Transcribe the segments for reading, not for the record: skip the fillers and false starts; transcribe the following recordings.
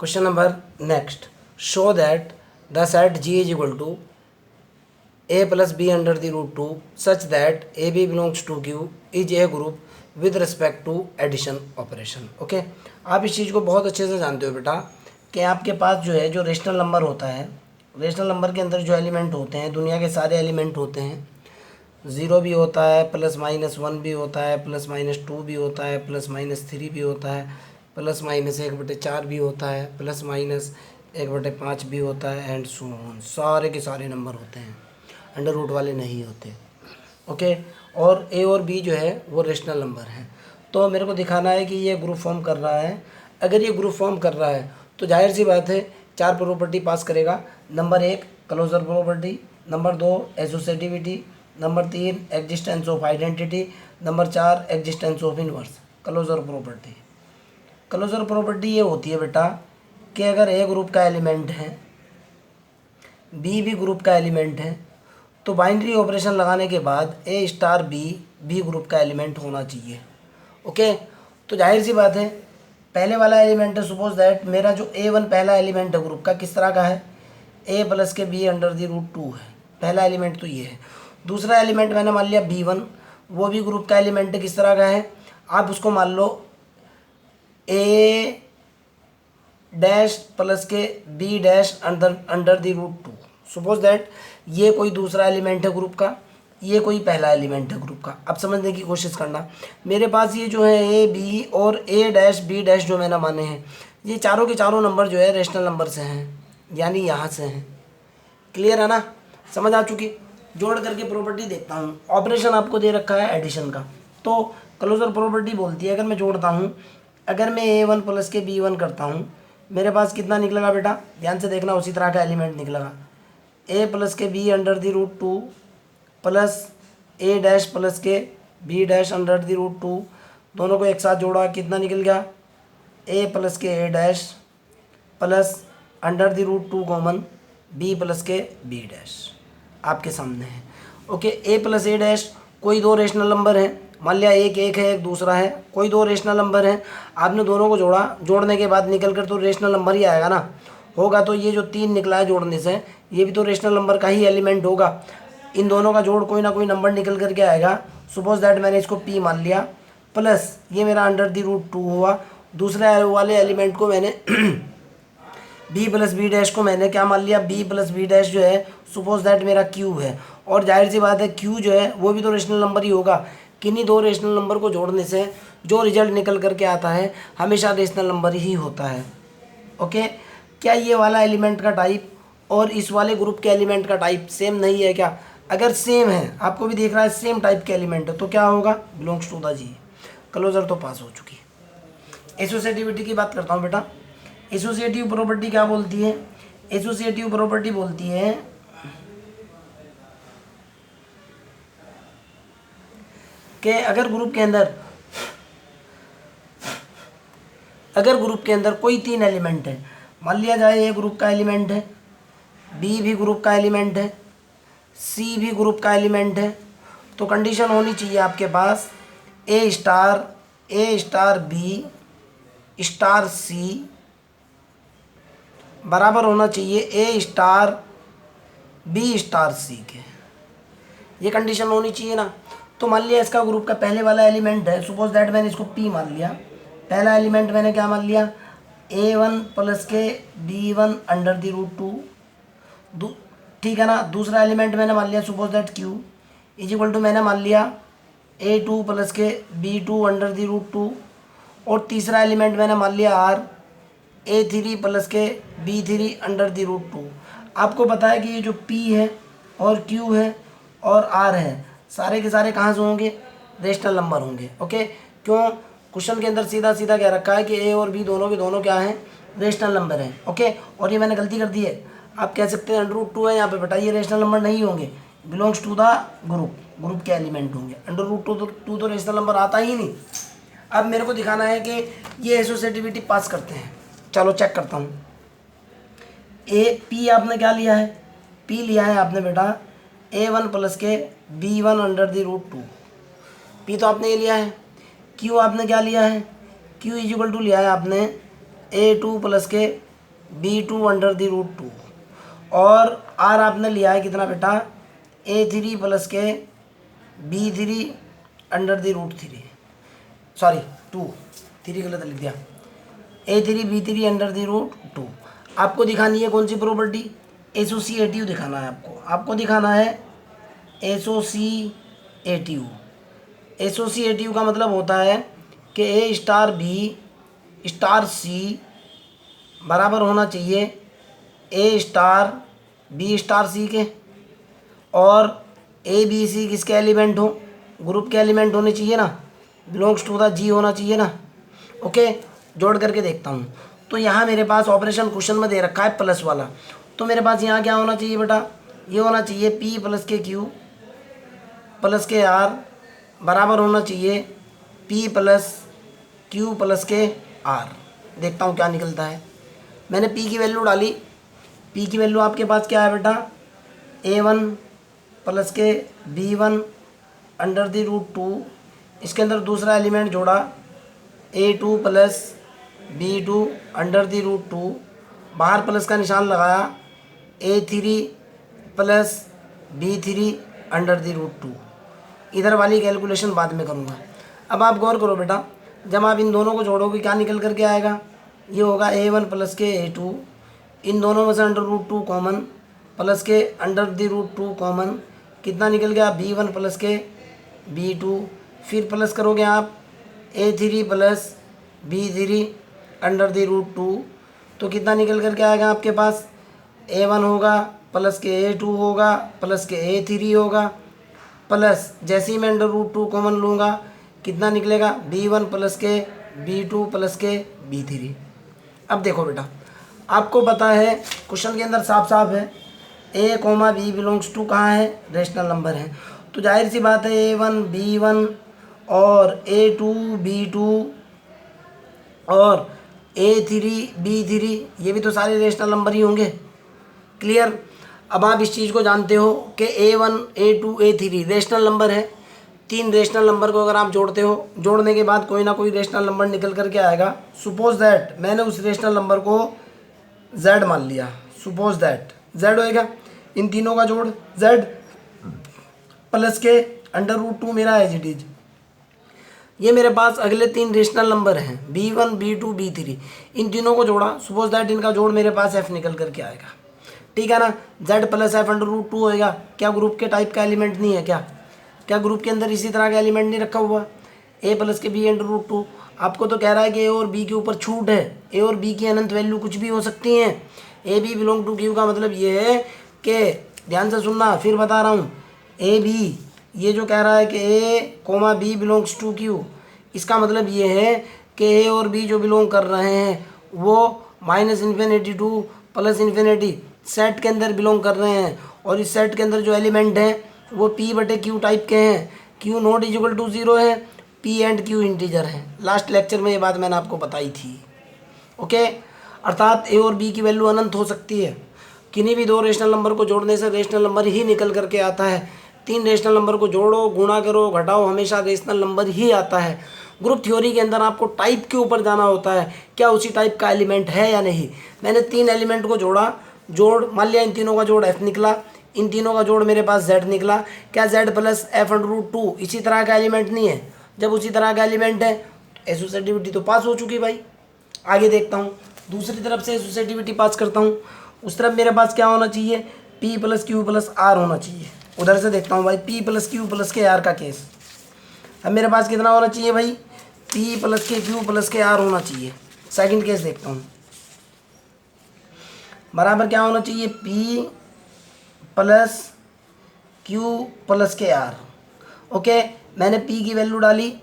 Question number next. Show that the set G is equal to a plus b under the root 2 such that AB belongs to Q is a group with respect to addition operation. Okay, आप इस चीज़ को बहुत अच्छे से जानते हो बेटा कि आपके पास जो है जो रेशनल नंबर होता है, रेशनल नंबर के अंदर जो एलिमेंट होते हैं, दुनिया के सारे एलिमेंट होते हैं। 0 भी होता है, +-1 भी होता है, +-2 भी होता है, +-3 भी होता है, +-1/4 भी होता है, +-1/5 भी होता है एंड सो ऑन। सारे के सारे नंबर होते हैं, अंडर रूट वाले नहीं होते। ओके, और ए और बी जो है वो रेशनल नंबर हैं। तो मेरे को दिखाना है कि ये ग्रुप फॉर्म कर रहा है। अगर ये ग्रुप फॉर्म कर रहा है तो जाहिर सी बात है 4 प्रॉपर्टी पास करेगा। Number 1 closure property, number 2 associativity, number 3 existence of identity, number 4 existence of inverse. Closure property, closure property ये होती है बेटा कि अगर ए ग्रुप का एलिमेंट है, बी भी ग्रुप का एलिमेंट है, तो बाइनरी ऑपरेशन लगाने के बाद ए स्टार बी ग्रुप का एलिमेंट होना चाहिए। ओके, तो जाहिर सी बात है पहले वाला एलिमेंट है, सपोज दैट मेरा जो A1 पहला एलिमेंट है ग्रुप का किस तरह का है, A प्लस के B अंडर दी रूट 2 है। पहला एलिमेंट तो ये है। दूसरा एलिमेंट मैंने मान लिया B1, वो भी ग्रुप का एलिमेंट है, किस तरह का है, आप उसको मान लो A डैश प्लस के B dash under the root 2। Suppose that ये कोई दूसरा एलिमेंट है ग्रुप का, ये कोई पहला एलिमेंट है ग्रुप का। अब समझने की कोशिश करना, मेरे पास ये जो है ए बी और ए डैश बी डैश जो मैंने माने हैं, ये चारों के चारों नंबर जो है रेशनल नंबर से हैं, यानी यहाँ से हैं। क्लियर है ना, समझ आ चुकी। जोड़ करके प्रॉपर्टी देखता हूँ। ऑपरेशन आपको दे रखा है एडिशन का, तो क्लोजर प्रॉपर्टी बोलती है अगर मैं जोड़ता हूँ, अगर मैं A1 प्लस के B1 करता हूँ, मेरे पास कितना निकलेगा बेटा, ध्यान से देखना, उसी तरह का एलिमेंट निकलेगा। A प्लस के B under the root 2 plus A dash plus के B dash under the root 2, दोनों को एक साथ जोड़ा, कितना निकल गया, A प्लस के A dash plus under the root 2 common B plus के B डैश आपके सामने है। Okay, A plus A dash कोई दो रेशनल नंबर हैं, मान लिया एक है एक दूसरा है, कोई दो रेशनल नंबर हैं, आपने दोनों को जोड़ा, जोड़ने के बाद निकल कर तो रेशनल नंबर ही आएगा ना, होगा। तो ये जो 3 निकला है जोड़ने से, ये भी तो रेशनल नंबर का ही एलिमेंट होगा। इन दोनों का जोड़ कोई ना कोई नंबर निकल करके आएगा। सपोज दैट मैंने इसको P मान लिया, प्लस ये मेरा अंडर दी रूट 2 हुआ। दूसरे वाले एलिमेंट को मैंने B प्लस बी डैश को मैंने क्या मान लिया, B प्लस बी डैश जो है सपोज दैट मेरा Q है, और जाहिर सी बात है Q जो है वो भी तो रेशनल नंबर ही होगा। किन्हीं दो रेशनल नंबर को जोड़ने से जो रिजल्ट निकल करके आता है हमेशा रेशनल नंबर ही होता है। ओके, क्या ये वाला एलिमेंट का टाइप और इस वाले ग्रुप के एलिमेंट का टाइप सेम नहीं है क्या? अगर सेम है, आपको भी दिख रहा है सेम टाइप के एलिमेंट है, तो क्या होगा, belongs to the G. Closure तो पास हो चुकी। एसोसिएटिविटी की बात करता हूँ बेटा। एसोसिएटिव प्रॉपर्टी क्या बोलती है, एसोसिएटिव प्रॉपर्टी बोलती है कि अगर ग्रुप के अंदर कोई 3 एलिमेंट है, मान लिया जाए ए ग्रुप का एलिमेंट है, बी भी ग्रुप का एलिमेंट है, सी भी ग्रुप का एलिमेंट है, तो कंडीशन होनी चाहिए आपके पास ए स्टार बी स्टार सी बराबर होना चाहिए ए स्टार बी स्टार सी के। ये कंडीशन होनी चाहिए ना। तो मान लिया इसका ग्रुप का पहले वाला एलिमेंट है, सपोज दैट मैंने इसको P मान लिया। पहला एलिमेंट मैंने क्या मान लिया, A1 प्लस के B1 अंडर दी रूट 2, ठीक है ना। दूसरा एलिमेंट मैंने मान लिया suppose that Q is equal to मैंने मान लिया A2 प्लस के B2 अंडर दी रूट 2, और तीसरा एलिमेंट मैंने मान लिया R A3 प्लस के B3 अंडर दी रूट 2। आपको पता है कि ये जो P है और Q है और R है, सारे के सारे कहाँ से होंगे, रेशनल नंबर होंगे। ओके, क्यों, क्वेश्चन के अंदर सीधा सीधा कह रखा है कि A और B दोनों के दोनों क्या हैं, रेशनल नंबर हैं। ओके, और ये मैंने गलती कर दी है, आप कह सकते हैं अंडर रूट 2 है यहाँ पे, बेटा ये रेशनल नंबर नहीं होंगे, बिलोंग्स टू द ग्रुप के एलिमेंट होंगे। अंडर रूट 2 तो रेशनल नंबर आता ही नहीं। अब मेरे को दिखाना है कि ये एसोसिएटिविटी पास करते हैं। चलो चेक करता हूँ। P आपने क्या लिया है, P लिया है आपने बेटा A1 प्लस के B1 under the root 2, P तो आपने ये लिया है। Q आपने क्या लिया है, Q इज इक्वल टू लिया है आपने A2 प्लस के B2 अंडर दी रूट 2 और R आपने लिया है कितना बेटा A3 प्लस के B3 under the root 3, sorry 2, 3 गलत लिख दिया, A3 B3 under the root 2। आपको दिखानी है कौन सी प्रॉपर्टी, एसोसिएटिव दिखाना है आपको दिखाना है एसोसिएटिव। एसोसिएटिव का मतलब होता है कि A star B star C बराबर होना चाहिए A star B star C के, और A B C किसके एलिमेंट हो, ग्रुप के एलिमेंट होने चाहिए ना, बिलोंग्स टू द G होना चाहिए ना। ओके, जोड़ करके देखता हूँ। तो यहाँ मेरे पास ऑपरेशन क्वेश्चन में दे रखा है प्लस वाला, तो मेरे पास यहाँ क्या होना चाहिए बेटा, ये होना चाहिए P प्लस के Q प्लस के R बराबर होना चाहिए P प्लस Q प्लस के R। देखता हूँ क्या निकलता है। मैंने P की वैल्यू डाली, P की वैल्यू आपके पास क्या है बेटा, A1 प्लस के B1 अंडर दी रूट 2, इसके अंदर दूसरा एलिमेंट जोड़ा A2 plus B2 under the root 2, बाहर प्लस का निशान लगाया A3 plus B3 under the root 2। इधर वाली कैलकुलेशन बाद में करूँगा। अब आप गौर करो बेटा, जब आप इन दोनों को जोड़ोगे क्या निकल करके आएगा, ये होगा A1 प्लस के A2, इन दोनों में से अंडर रूट 2 कॉमन, प्लस के अंडर दी रूट 2 कॉमन, कितना निकल गया B1 प्लस के B2, फिर प्लस करोगे आप A3 plus B3 under the root 2, तो कितना निकल करके आएगा आपके पास, A1 होगा प्लस के A2 होगा प्लस के A3 होगा, प्लस जैसे ही मैं अंडर रूट 2 कॉमन लूँगा कितना निकलेगा B1 प्लस के B2 प्लस के B3। अब देखो बेटा, आपको पता है क्वेश्चन के अंदर साफ साफ है A comma B belongs to कहाँ है, रेशनल नंबर है, तो जाहिर सी बात है A1 B1 और A2 B2 और A3 B3 ये भी तो सारे रेशनल नंबर ही होंगे। क्लियर। अब आप इस चीज़ को जानते हो कि A1 A2 A3 rational number है, 3 रेशनल नंबर को अगर आप जोड़ते हो, जोड़ने के बाद कोई ना कोई रेशनल नंबर निकल करके आएगा। सपोज दैट मैंने उस रेशनल नंबर को Z मान लिया, सपोज दैट Z होएगा, इन तीनों का जोड़ Z प्लस के अंडर रूट 2 मेरा एज इट इज। ये मेरे पास अगले 3 रेशनल नंबर हैं B1 B2 B3, इन तीनों को जोड़ा, सपोज दैट इनका जोड़ मेरे पास F निकल करके आएगा, ठीक है ना। Z plus F under root 2 होएगा, क्या ग्रुप के टाइप का एलिमेंट नहीं है, क्या ग्रुप के अंदर इसी तरह का एलिमेंट नहीं रखा हुआ, A प्लस के B अंडर रूट 2। आपको तो कह रहा है कि A और B के ऊपर छूट है, A और B की अनंत वैल्यू कुछ भी हो सकती हैं। A B belong to Q का मतलब ये है कि, ध्यान से सुनना फिर बता रहा हूँ, A B ये जो कह रहा है कि A comma B belongs to Q, इसका मतलब ये है कि A और B जो बिलोंग कर रहे हैं वो minus infinity two plus infinity set के अंदर बिलोंग कर रहे हैं, और इस सेट के अंदर जो एलिमेंट हैं वो P बटे Q टाइप के हैं, Q नॉट इक्वल टू 0 है, P एंड Q इंटीजर है। लास्ट लेक्चर में ये बात मैंने आपको बताई थी। ओके, अर्थात A और B की वैल्यू अनंत हो सकती है। किन्हीं भी 2 रेशनल नंबर को जोड़ने से रेशनल नंबर ही निकल करके आता है। 3 रेशनल नंबर को जोड़ो, गुणा करो, घटाओ, हमेशा रेशनल नंबर ही आता है। ग्रुप थ्योरी के अंदर आपको टाइप के ऊपर जाना होता है, क्या उसी टाइप का एलिमेंट है या नहीं। मैंने 3 एलिमेंट को जोड़ा, जोड़ मान लिया इन तीनों का जोड़ F निकला, इन तीनों का जोड़ मेरे पास Z निकला, क्या Z plus F under root 2 इसी तरह का एलिमेंट नहीं है। जब उसी तरह का एलिमेंट है तो एसोसिएटिविटी तो पास हो चुकी भाई। आगे देखता हूँ, दूसरी तरफ से एसोसिएटिविटी पास करता हूँ। उस तरफ मेरे पास क्या होना चाहिए, P plus Q plus R होना चाहिए। उधर से देखता हूँ भाई P प्लस Q प्लस के R का केस। अब मेरे पास कितना होना चाहिए भाई, P प्लस के Q प्लस के R होना चाहिए। सेकंड केस देखता हूँ, बराबर क्या होना चाहिए, P प्लस Q प्लस के R। ओके, मैंने P की वैल्यू डाली,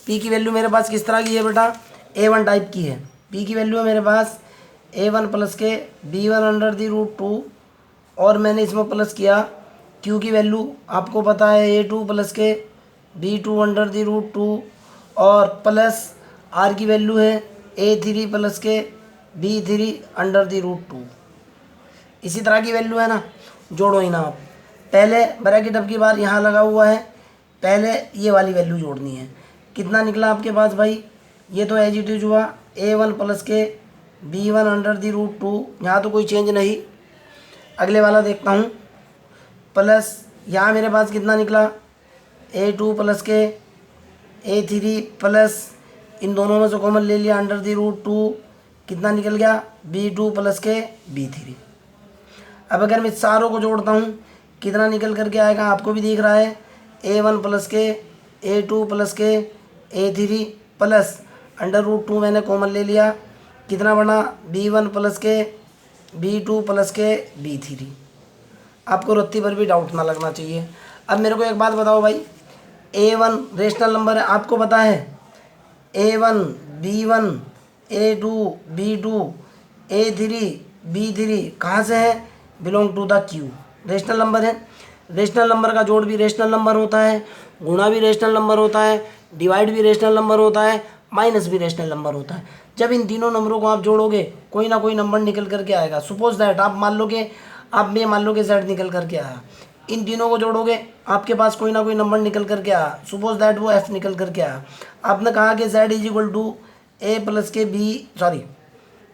P की वैल्यू मेरे पास किस तरह की है बेटा, A1 टाइप की है। P की वैल्यू है मेरे पास A1 प्लस के B1 अंडर दी रूट 2, और मैंने इसमें प्लस किया Q की वैल्यू आपको पता है A2 प्लस के B2 अंडर दी रूट 2, और प्लस R की वैल्यू है A3 प्लस के B3 अंडर दी रूट 2। इसी तरह की वैल्यू है ना, जोड़ो ही ना आप। पहले ब्रैकेट अब की बार यहाँ लगा हुआ है, पहले ये वाली वैल्यू जोड़नी है। कितना निकला आपके पास भाई, ये तो एज इट इज हुआ A1 प्लस के B1 अंडर दी रूट 2, यहाँ तो कोई चेंज नहीं। अगले वाला देखता हूँ, प्लस यहाँ मेरे पास कितना निकला, A2 प्लस के A3 प्लस इन दोनों में से कॉमन ले लिया अंडर दी रूट 2, कितना निकल गया, B2 प्लस के B3। अब अगर मैं सारों को जोड़ता हूँ कितना निकल करके आएगा, आपको भी दिख रहा है, A1 प्लस के A2 प्लस के A3 प्लस अंडर रूट 2 मैंने कॉमन ले लिया, कितना बना, B1 प्लस के B2 प्लस के B3। आपको रत्ती भर भी डाउट ना लगना चाहिए। अब मेरे को एक बात बताओ भाई, A1 रेशनल नंबर है, आपको पता है A1 B1 A2 B2 A3 B3 कहाँ से है, belong to the Q, rational number है। रेशनल नंबर का जोड़ भी रेशनल नंबर होता है, गुणा भी रेशनल नंबर होता है, डिवाइड भी रेशनल नंबर होता है, माइनस भी रेशनल नंबर होता है। जब इन तीनों नंबरों को आप जोड़ोगे कोई ना कोई नंबर निकल करके आएगा। सपोज दैट आप मान लो कि Z निकल करके आया, इन तीनों को जोड़ोगे आपके पास कोई ना कोई नंबर निकल करके आया। सपोज दैट वो F निकल करके आया। आपने कहा कि Z is equal to A plus के B, sorry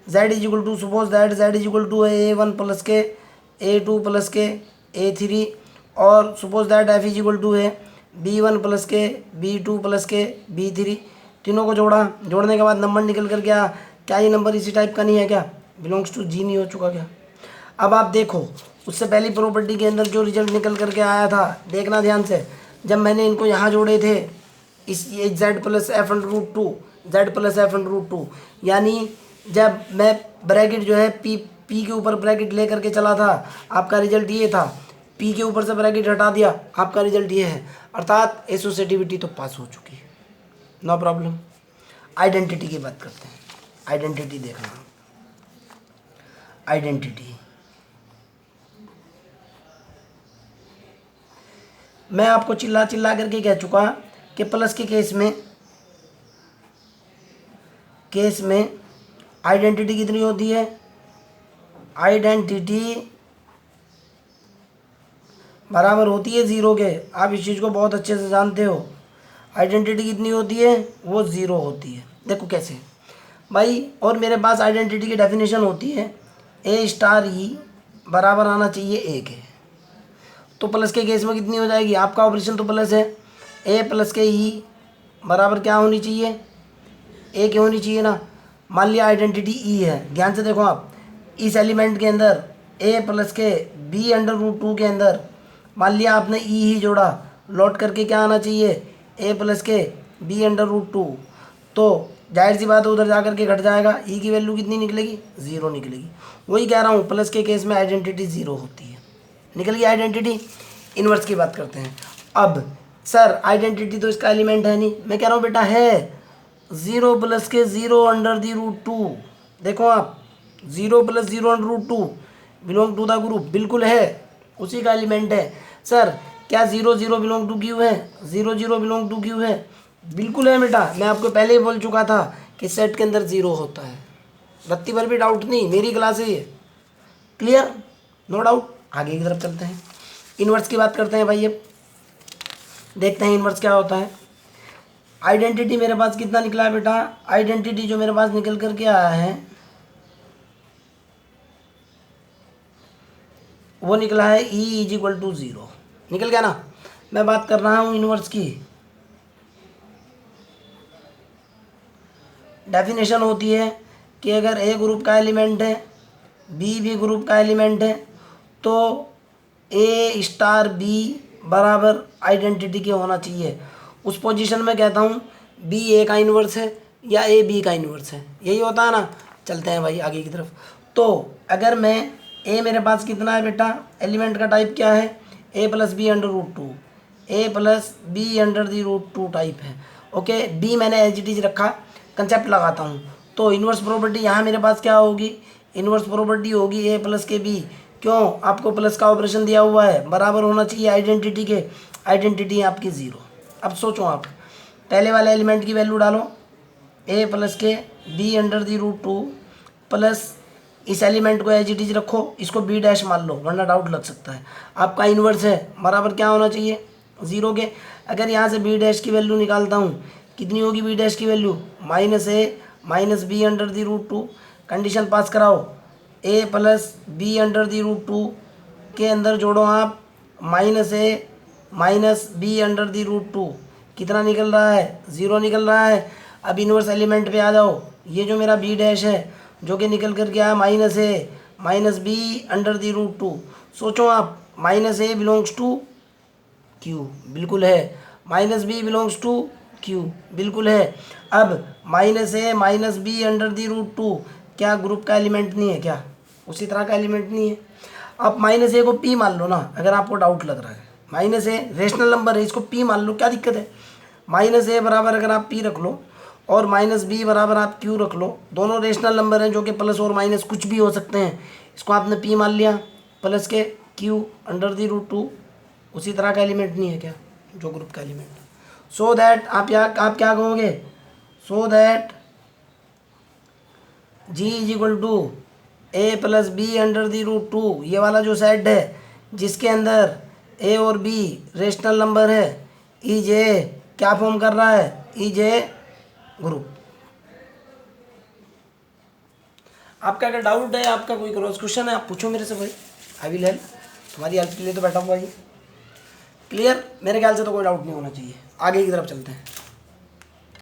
Z is equal to, suppose that Z is equal to A1 plus के A2 प्लस के A3, और suppose that F is equal to है B1 प्लस के B2 plus के B3। तीनों को जोड़ा, जोड़ने के बाद नंबर निकल कर गया। क्या ये नंबर इसी टाइप का नहीं है क्या, बिलोंग्स टू G नहीं हो चुका क्या। अब आप देखो उससे पहली प्रॉपर्टी के अंदर जो रिजल्ट निकल करके आया था, देखना ध्यान से, जब मैंने इनको यहाँ जोड़े थे, इस ये Z plus F under root two, Z plus F under root 2, यानी जब मैं ब्रैकेट जो है P के ऊपर ब्रैकेट ले करके चला था, आपका रिजल्ट ये था। P के ऊपर से ब्रैकेट हटा दिया, आपका रिजल्ट ये है, अर्थात एसोसिएटिविटी तो पास हो चुकी है, नो प्रॉब्लम। आइडेंटिटी की बात करते हैं। आइडेंटिटी देखना, आइडेंटिटी मैं आपको चिल्ला चिल्ला करके कह चुका कि प्लस के केस में आइडेंटिटी कितनी होती है, आइडेंटिटी बराबर होती है 0 के। आप इस चीज़ को बहुत अच्छे से जानते हो। आइडेंटिटी कितनी होती है, वो 0 होती है। देखो कैसे भाई, और मेरे पास आइडेंटिटी की डेफिनेशन होती है A स्टार E बराबर आना चाहिए A के। तो प्लस के केस में कितनी हो जाएगी, आपका ऑपरेशन तो प्लस है, A प्लस के E बराबर क्या होनी चाहिए, A के होनी चाहिए ना। मान लिया आइडेंटिटी E है, ध्यान से देखो आप, इस एलिमेंट के अंदर A प्लस के B अंडर रूट 2 के अंदर मान लिया आपने E ही जोड़ा, लौट करके क्या आना चाहिए, A प्लस के B अंडर रूट 2। तो जाहिर सी बात है उधर जा करके घट जाएगा, E की वैल्यू कितनी निकलेगी, 0 निकलेगी। वही कह रहा हूँ, प्लस के केस में आइडेंटिटी 0 होती है। निकल गई आइडेंटिटी। इन्वर्स की बात करते हैं। अब सर आइडेंटिटी तो इसका एलिमेंट है नहीं, मैं कह रहा हूँ बेटा है, 0 प्लस के 0 अंडर दी रूट 2। देखो आप, 0 plus 0 under root 2 belong to the group, बिल्कुल है, उसी का एलिमेंट है। सर क्या 0 0 बिलोंग टू क्यू है, 0 0 बिलोंग टू क्यू है, बिल्कुल है बेटा। मैं आपको पहले ही बोल चुका था कि सेट के अंदर 0 होता है, रत्ती भर भी डाउट नहीं, मेरी क्लास है ये, क्लियर, नो डाउट। आगे की तरफ चलते हैं, इन्वर्स की बात करते हैं भाई। अब देखते हैं इन्वर्स क्या होता है। आइडेंटिटी मेरे पास कितना निकला है बेटा, आइडेंटिटी जो मेरे पास निकल करके आया है वो निकला है E इज इक्वल टू 0, निकल गया ना। मैं बात कर रहा हूँ इन्वर्स की। डेफिनेशन होती है कि अगर A ग्रुप का एलिमेंट है, B भी ग्रुप का एलिमेंट है, तो A स्टार B बराबर आइडेंटिटी के होना चाहिए। उस पोजीशन में कहता हूँ B A का इन्वर्स है या A B का इन्वर्स है, यही होता है ना। चलते हैं भाई आगे की तरफ। तो अगर मैं A मेरे पास कितना है बेटा, एलिमेंट का टाइप क्या है, A plus B under root 2, A plus B under the root 2 type है। ओके, B मैंने एज इट इज रखा, कंसेप्ट लगाता हूँ। तो इन्वर्स प्रॉपर्टी यहाँ मेरे पास क्या होगी, इन्वर्स प्रॉपर्टी होगी A प्लस के B। क्यों, आपको प्लस का ऑपरेशन दिया हुआ है, बराबर होना चाहिए आइडेंटिटी के। आइडेंटिटी आपकी 0। अब सोचो आप, पहले वाले एलिमेंट की वैल्यू डालो, A प्लस के B under the root 2 plus इस एलिमेंट को एज इट इज रखो, इसको B डैश मान लो वरना डाउट लग सकता है। आपका इन्वर्स है, बराबर क्या होना चाहिए, 0 के। अगर यहाँ से B डैश की वैल्यू निकालता हूँ, कितनी होगी B डैश की value, -A minus B under the root 2। Condition pass कराओ, A plus B under the root two के अंदर जोड़ो आप minus A minus B under the root two, कितना निकल रहा है, 0 निकल रहा है। अब इन्वर्स एलिमेंट पे आ जाओ, ये जो मेरा बी डैश है जो कि निकल कर गया minus A minus B under the root two, सोचो आप minus A belongs to Q, बिल्कुल है। Minus B belongs to Q, बिल्कुल है। अब minus A minus B under the root two क्या ग्रुप का एलिमेंट नहीं है क्या, उसी तरह का एलिमेंट नहीं है। आप माइनस ए को पी मान लो ना, अगर आपको डाउट लग रहा है, माइनस ए रेशनल नंबर है, इसको पी मान लो, क्या दिक्कत है। माइनस ए बराबर अगर आप पी रख लो और माइनस बी बराबर आप क्यू रख लो, दोनों रेशनल नंबर हैं जो कि प्लस और माइनस कुछ भी हो सकते हैं, इसको आपने पी मान लिया, प्लस के Q under the root two उसी तरह का एलिमेंट नहीं है क्या जो ग्रुप का एलिमेंट। सो दैट आप क्या कहोगे, so that G is equal to A plus B under the root two, ये वाला जो सेट है जिसके अंदर ए और बी रेशनल नंबर है, इज ए क्या फॉर्म कर रहा है, इज ए ग्रुप। आपका अगर डाउट है, आपका कोई क्रॉस क्वेश्चन है, आप पूछो मेरे से भाई, आई विल हेल्प, तुम्हारी हेल्प के लिए तो बैठा हुआ भाई। क्लियर, मेरे ख्याल से तो कोई डाउट नहीं होना चाहिए। आगे की तरफ चलते हैं।